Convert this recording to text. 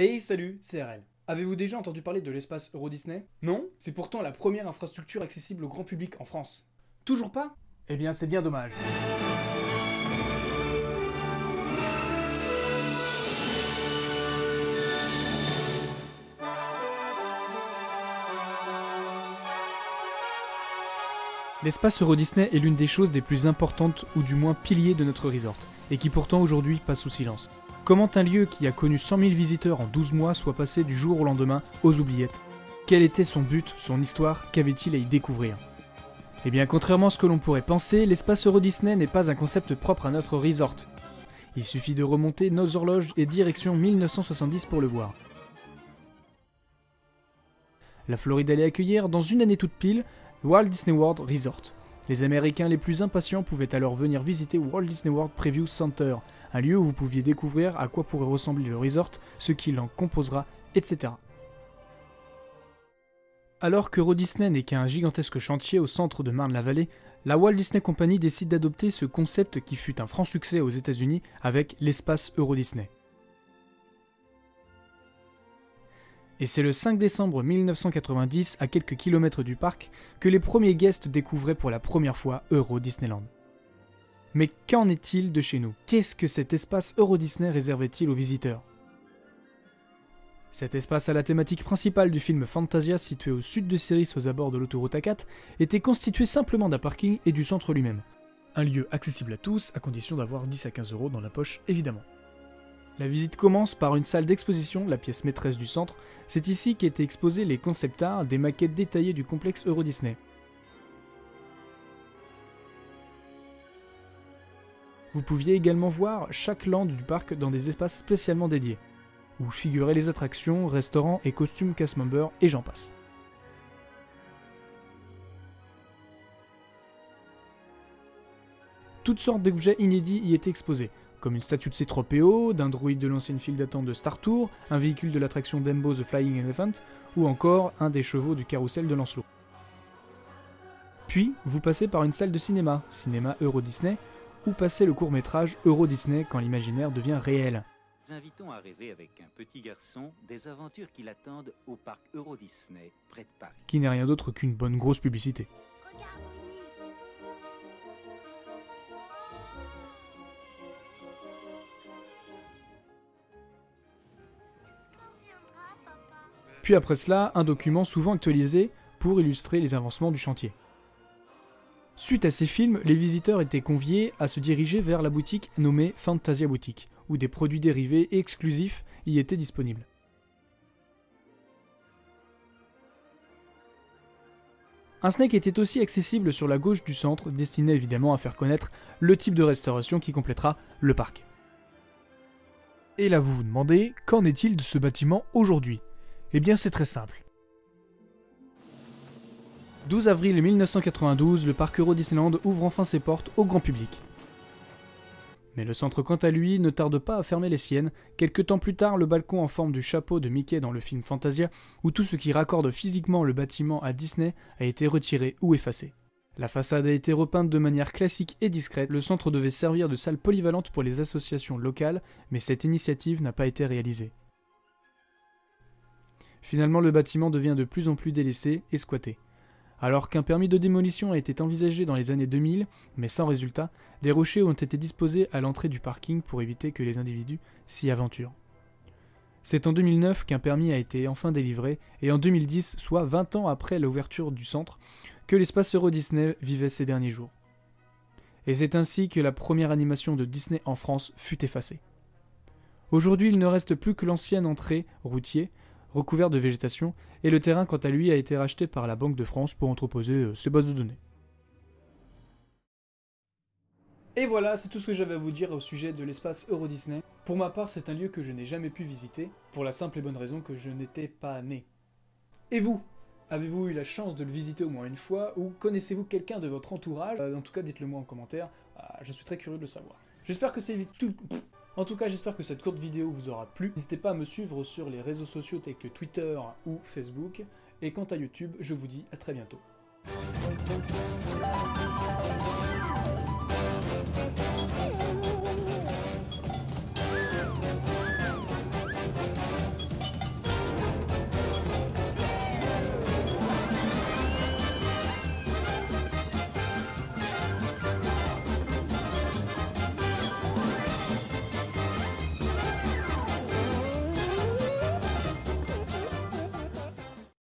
Hey salut, c'est RL. Avez-vous déjà entendu parler de l'espace Euro Disney? Non? C'est pourtant la première infrastructure accessible au grand public en France. Toujours pas? Eh bien c'est bien dommage. L'espace Euro Disney est l'une des choses les plus importantes ou du moins piliers de notre resort, et qui pourtant aujourd'hui passe sous silence. Comment un lieu qui a connu 100 000 visiteurs en 12 mois soit passé du jour au lendemain aux oubliettes? Quel était son but, son histoire, qu'avait-il à y découvrir? Eh bien contrairement à ce que l'on pourrait penser, l'espace Euro Disney n'est pas un concept propre à notre resort. Il suffit de remonter nos horloges et direction 1970 pour le voir. La Floride allait accueillir, dans une année toute pile, Walt Disney World Resort. Les Américains les plus impatients pouvaient alors venir visiter Walt Disney World Preview Center, un lieu où vous pouviez découvrir à quoi pourrait ressembler le resort, ce qu'il en composera, etc. Alors que Euro Disney n'est qu'un gigantesque chantier au centre de Marne-la-Vallée, la Walt Disney Company décide d'adopter ce concept qui fut un franc succès aux États-Unis avec l'espace Euro Disney. Et c'est le 5 décembre 1990, à quelques kilomètres du parc, que les premiers guests découvraient pour la première fois Euro Disneyland. Mais qu'en est-il de chez nous? Qu'est-ce que cet espace Euro Disney réservait-il aux visiteurs? Cet espace à la thématique principale du film Fantasia, situé au sud de Céris aux abords de l'autoroute A4, était constitué simplement d'un parking et du centre lui-même. Un lieu accessible à tous, à condition d'avoir 10 à 15 € dans la poche évidemment. La visite commence par une salle d'exposition, la pièce maîtresse du centre. C'est ici qu'étaient exposés les concept art, des maquettes détaillées du complexe Euro Disney. Vous pouviez également voir chaque land du parc dans des espaces spécialement dédiés, où figuraient les attractions, restaurants et costumes cast members et j'en passe. Toutes sortes d'objets inédits y étaient exposés, comme une statue de C3PO, d'un droïde de l'ancienne file d'attente de Star Tour, un véhicule de l'attraction Dumbo The Flying Elephant, ou encore un des chevaux du carrousel de Lancelot. Puis, vous passez par une salle de cinéma, cinéma Euro Disney, où passez le court-métrage Euro Disney quand l'imaginaire devient réel. Nous invitons à rêver avec un petit garçon des aventures qui l'attendent au parc Euro Disney, près de Paris. Qui n'est rien d'autre qu'une bonne grosse publicité. Puis après cela, un document souvent actualisé pour illustrer les avancements du chantier. Suite à ces films, les visiteurs étaient conviés à se diriger vers la boutique nommée Fantasia Boutique, où des produits dérivés exclusifs y étaient disponibles. Un snack était aussi accessible sur la gauche du centre, destiné évidemment à faire connaître le type de restauration qui complétera le parc. Et là vous vous demandez, qu'en est-il de ce bâtiment aujourd'hui? Eh bien c'est très simple. 12 avril 1992, le parc Euro Disneyland ouvre enfin ses portes au grand public. Mais le centre quant à lui ne tarde pas à fermer les siennes, quelques temps plus tard le balcon en forme du chapeau de Mickey dans le film Fantasia, où tout ce qui raccorde physiquement le bâtiment à Disney a été retiré ou effacé. La façade a été repeinte de manière classique et discrète, le centre devait servir de salle polyvalente pour les associations locales, mais cette initiative n'a pas été réalisée. Finalement le bâtiment devient de plus en plus délaissé et squatté. Alors qu'un permis de démolition a été envisagé dans les années 2000, mais sans résultat, des rochers ont été disposés à l'entrée du parking pour éviter que les individus s'y aventurent. C'est en 2009 qu'un permis a été enfin délivré, et en 2010, soit 20 ans après l'ouverture du centre, que l'espace Euro Disney vivait ses derniers jours. Et c'est ainsi que la première animation de Disney en France fut effacée. Aujourd'hui, il ne reste plus que l'ancienne entrée routier, recouvert de végétation, et le terrain quant à lui a été racheté par la Banque de France pour entreposer ses bases de données. Et voilà, c'est tout ce que j'avais à vous dire au sujet de l'espace Euro Disney. Pour ma part, c'est un lieu que je n'ai jamais pu visiter, pour la simple et bonne raison que je n'étais pas né. Et vous? Avez-vous eu la chance de le visiter au moins une fois, ou connaissez-vous quelqu'un de votre entourage? En tout cas, dites-le moi en commentaire, je suis très curieux de le savoir. J'espère que En tout cas, j'espère que cette courte vidéo vous aura plu. N'hésitez pas à me suivre sur les réseaux sociaux tels que Twitter ou Facebook. Et quant à YouTube, je vous dis à très bientôt.